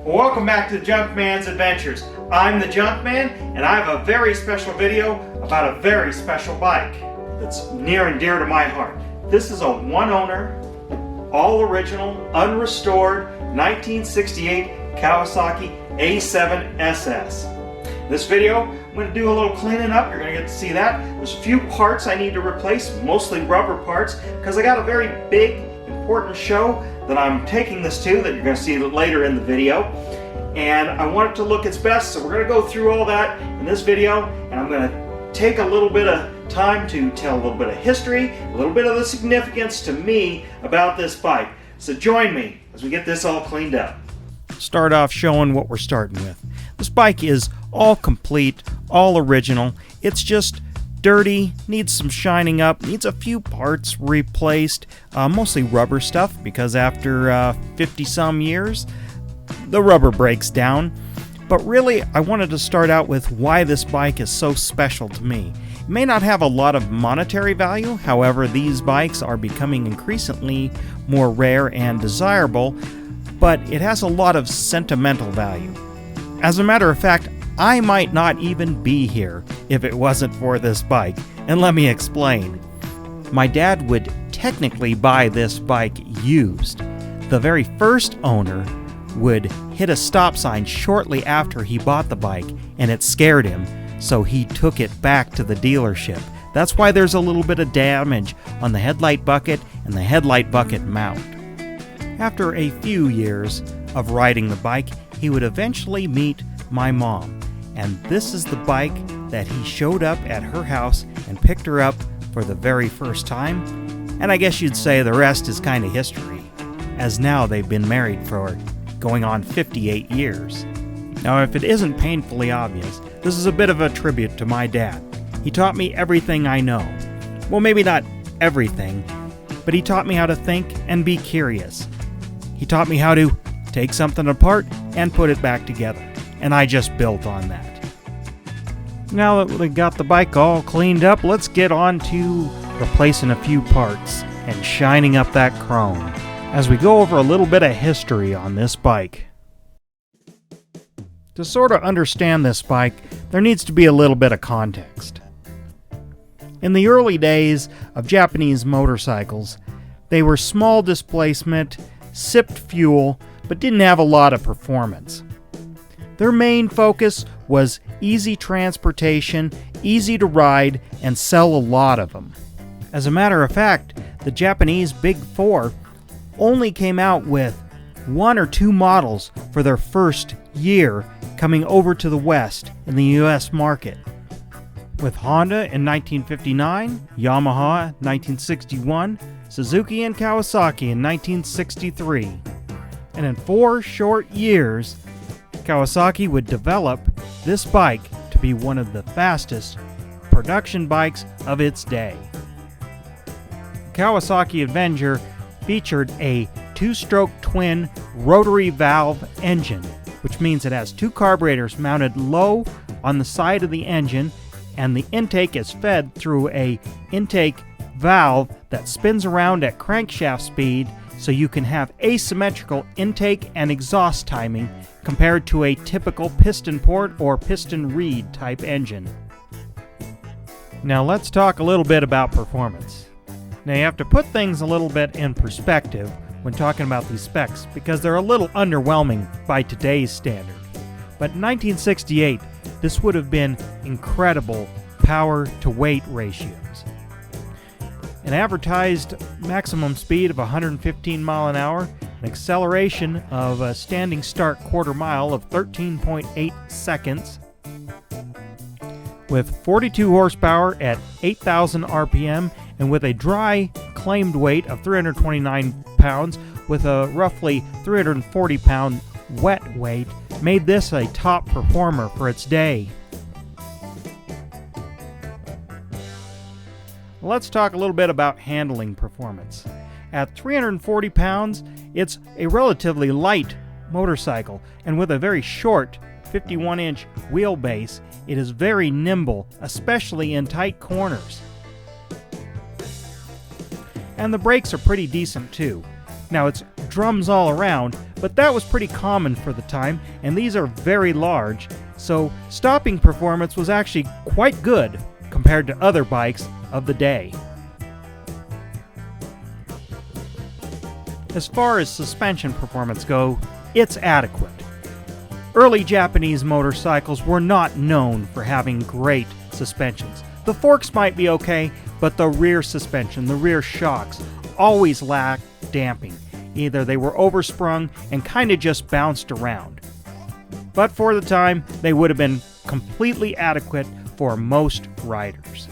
Welcome back to Junkman's Adventures. I'm the Junkman, and I have a very special video about a very special bike that's near and dear to my heart. This is a one-owner, all-original, unrestored 1968 Kawasaki A7SS. This video, I'm going to do a little cleaning up. You're going to get to see that. There's a few parts I need to replace, mostly rubber parts, because I got a very big, important show that I'm taking this to that you're going to see later in the video. And I want it to look its best, so we're going to go through all that in this video, and I'm going to take a little bit of time to tell a little bit of history, a little bit of the significance to me about this bike. So join me as we get this all cleaned up. Start off showing what we're starting with. This bike is all complete, all original. It's just dirty, needs some shining up, needs a few parts replaced, mostly rubber stuff, because after 50 some years the rubber breaks down. But really, I wanted to start out with why this bike is so special to me. It may not have a lot of monetary value, however these bikes are becoming increasingly more rare and desirable, but it has a lot of sentimental value. As a matter of fact, I might not even be here if it wasn't for this bike, and let me explain. My dad would technically buy this bike used. The very first owner would hit a stop sign shortly after he bought the bike, and it scared him, so he took it back to the dealership. That's why there's a little bit of damage on the headlight bucket and the headlight bucket mount. After a few years of riding the bike, he would eventually meet my mom, and this is the bike that he showed up at her house and picked her up for the very first time, and I guess you'd say the rest is kind of history, as now they've been married for going on 58 years. Now, if it isn't painfully obvious, this is a bit of a tribute to my dad. He taught me everything I know. Well, maybe not everything, but he taught me how to think and be curious. He taught me how to take something apart and put it back together, and I just built on that. Now that we got the bike all cleaned up, let's get on to replacing a few parts and shining up that chrome as we go over a little bit of history on this bike. To sort of understand this bike, there needs to be a little bit of context. In the early days of Japanese motorcycles, they were small displacement, sipped fuel, but didn't have a lot of performance. Their main focus was easy transportation, easy to ride, and sell a lot of them. As a matter of fact, the Japanese Big Four only came out with 1 or 2 models for their first year coming over to the West in the US market, with Honda in 1959, Yamaha 1961, Suzuki and Kawasaki in 1963. And in 4 short years, Kawasaki would develop this bike to be one of the fastest production bikes of its day. Kawasaki Avenger featured a 2-stroke twin rotary valve engine, which means it has 2 carburetors mounted low on the side of the engine, and the intake is fed through a intake valve that spins around at crankshaft speed, so you can have asymmetrical intake and exhaust timing compared to a typical piston port or piston reed type engine. Now let's talk a little bit about performance. Now you have to put things a little bit in perspective when talking about these specs, because they're a little underwhelming by today's standard. But in 1968, this would have been incredible power to weight ratios. An advertised maximum speed of 115 mile an hour, an acceleration of a standing start quarter mile of 13.8 seconds, with 42 horsepower at 8,000 RPM, and with a dry claimed weight of 329 pounds with a roughly 340 pound wet weight, made this a top performer for its day. Let's talk a little bit about handling performance. At 340 pounds, it's a relatively light motorcycle, and with a very short 51-inch wheelbase, it is very nimble, especially in tight corners. And the brakes are pretty decent too. Now it's drums all around, but that was pretty common for the time, and these are very large, so stopping performance was actually quite good compared to other bikes of the day. As far as suspension performance go, it's adequate. Early Japanese motorcycles were not known for having great suspensions. The forks might be okay, but the rear suspension, the rear shocks, always lacked damping. Either they were oversprung and kind of just bounced around. But for the time, they would have been completely adequate for most riders.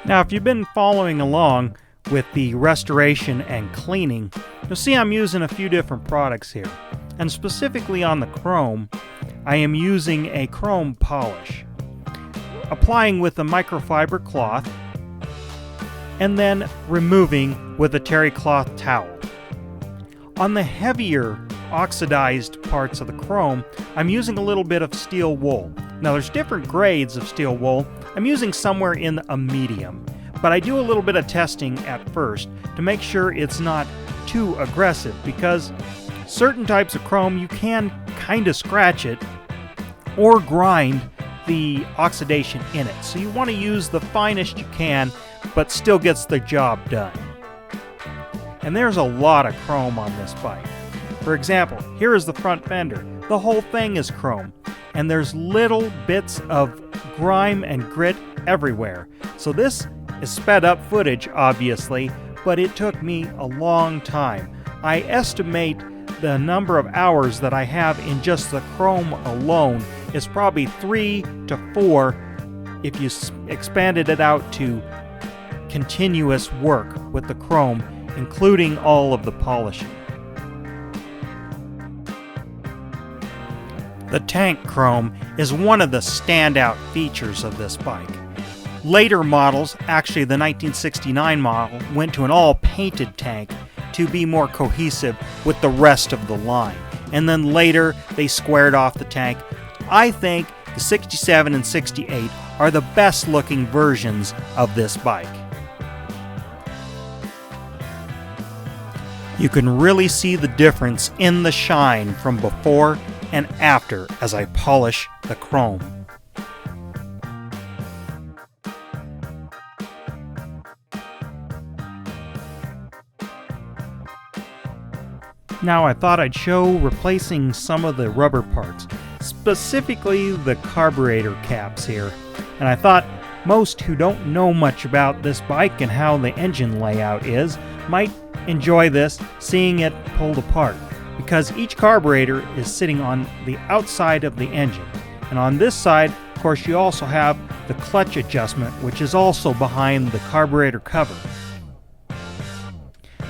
Now, if you've been following along with the restoration and cleaning, you'll see I'm using a few different products here. And specifically on the chrome, I am using a chrome polish, applying with a microfiber cloth, and then removing with a terry cloth towel. On the heavier oxidized parts of the chrome, I'm using a little bit of steel wool. Now there's different grades of steel wool. I'm using somewhere in a medium, but I do a little bit of testing at first to make sure it's not too aggressive, because certain types of chrome you can kind of scratch it or grind the oxidation in it. So you want to use the finest you can, but still gets the job done. And there's a lot of chrome on this bike. For example, here is the front fender. The whole thing is chrome, and there's little bits of grime and grit everywhere. So this is sped up footage, obviously, but it took me a long time. I estimate the number of hours that I have in just the chrome alone is probably 3 to 4 if you expanded it out to continuous work with the chrome, including all of the polishing. The tank chrome is one of the standout features of this bike. Later models, actually the 1969 model, went to an all-painted tank to be more cohesive with the rest of the line. And then later, they squared off the tank. I think the 67 and 68 are the best looking versions of this bike. You can really see the difference in the shine from before and after as I polish the chrome. Now I thought I'd show replacing some of the rubber parts, specifically the carburetor caps here. And I thought most who don't know much about this bike and how the engine layout is might enjoy this, seeing it pulled apart, because each carburetor is sitting on the outside of the engine. And on this side, of course, you also have the clutch adjustment, which is also behind the carburetor cover.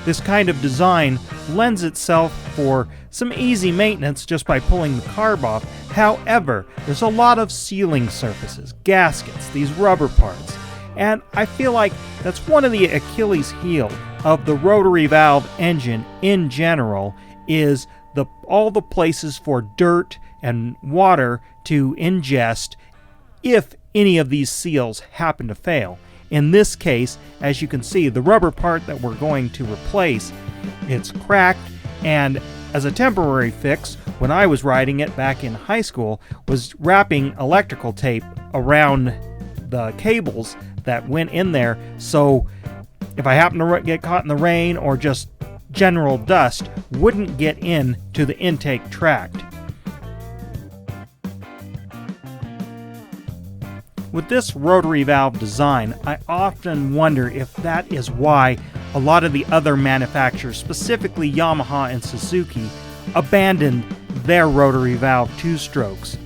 This kind of design lends itself for some easy maintenance just by pulling the carb off. However, there's a lot of sealing surfaces, gaskets, these rubber parts, and I feel like that's one of the Achilles heel of the rotary valve engine in general, is all the places for dirt and water to ingest if any of these seals happen to fail. In this case, as you can see, the rubber part that we're going to replace, it's cracked, and as a temporary fix, when I was riding it back in high school, was wrapping electrical tape around the cables that went in there, so if I happen to get caught in the rain or just general dust, wouldn't get in to the intake tract. With this rotary valve design, I often wonder if that is why a lot of the other manufacturers, specifically Yamaha and Suzuki, abandoned their rotary valve two-strokes.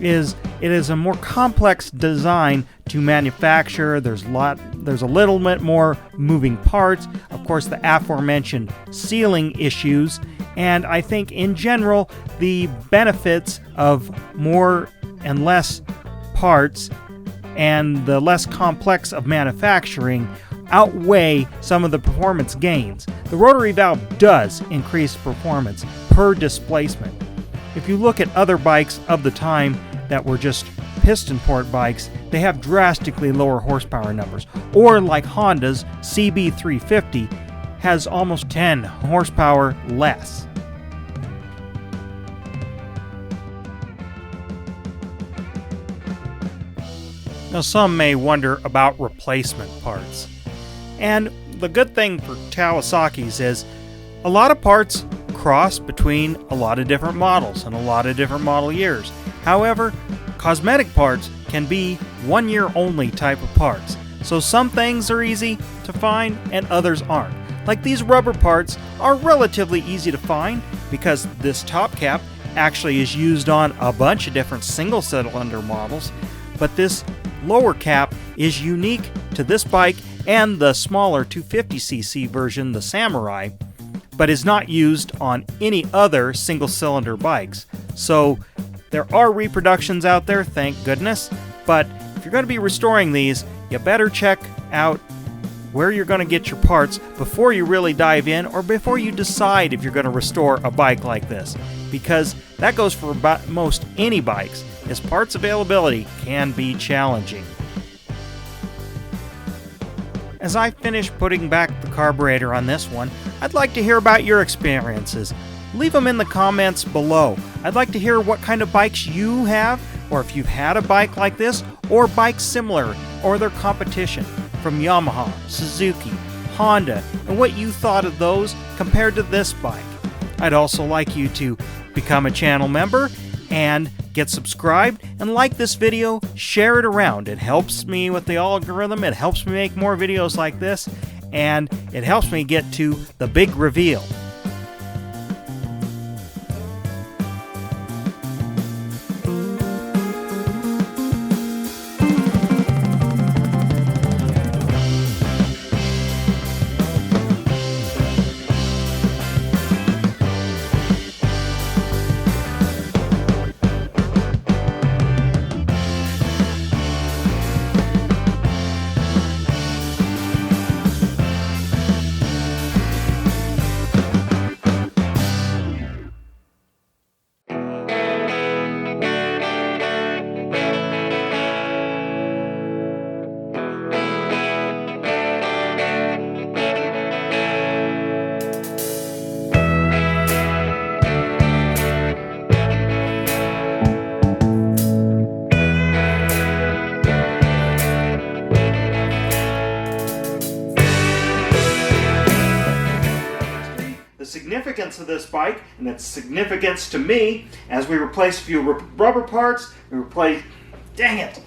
It is a more complex design to manufacture. There's a little bit more moving parts, of course the aforementioned sealing issues, and I think in general the benefits of more and less parts and the less complex of manufacturing outweigh some of the performance gains. The rotary valve does increase performance per displacement. If you look at other bikes of the time that were just piston port bikes, they have drastically lower horsepower numbers. Or like Honda's CB350 has almost 10 horsepower less. Now some may wonder about replacement parts. And the good thing for Kawasaki's is a lot of parts cross between a lot of different models and a lot of different model years. However, cosmetic parts can be 1 year only type of parts. So some things are easy to find and others aren't. Like these rubber parts are relatively easy to find because this top cap actually is used on a bunch of different single cylinder models, but this lower cap is unique to this bike and the smaller 250cc version, the Samurai, but is not used on any other single cylinder bikes. So there are reproductions out there, thank goodness, but if you're going to be restoring these, you better check out where you're going to get your parts before you really dive in or before you decide if you're going to restore a bike like this, because that goes for about most any bikes, as parts availability can be challenging. As I finish putting back the carburetor on this one, I'd like to hear about your experiences. Leave them in the comments below. I'd like to hear what kind of bikes you have, or if you've had a bike like this, or bikes similar, or their competition from Yamaha, Suzuki, Honda, and what you thought of those compared to this bike. I'd also like you to become a channel member and get subscribed and like this video, share it around. It helps me with the algorithm, it helps me make more videos like this, and it helps me get to the big reveal. Significance of this bike and its significance to me as we replace a few rubber parts, dang it!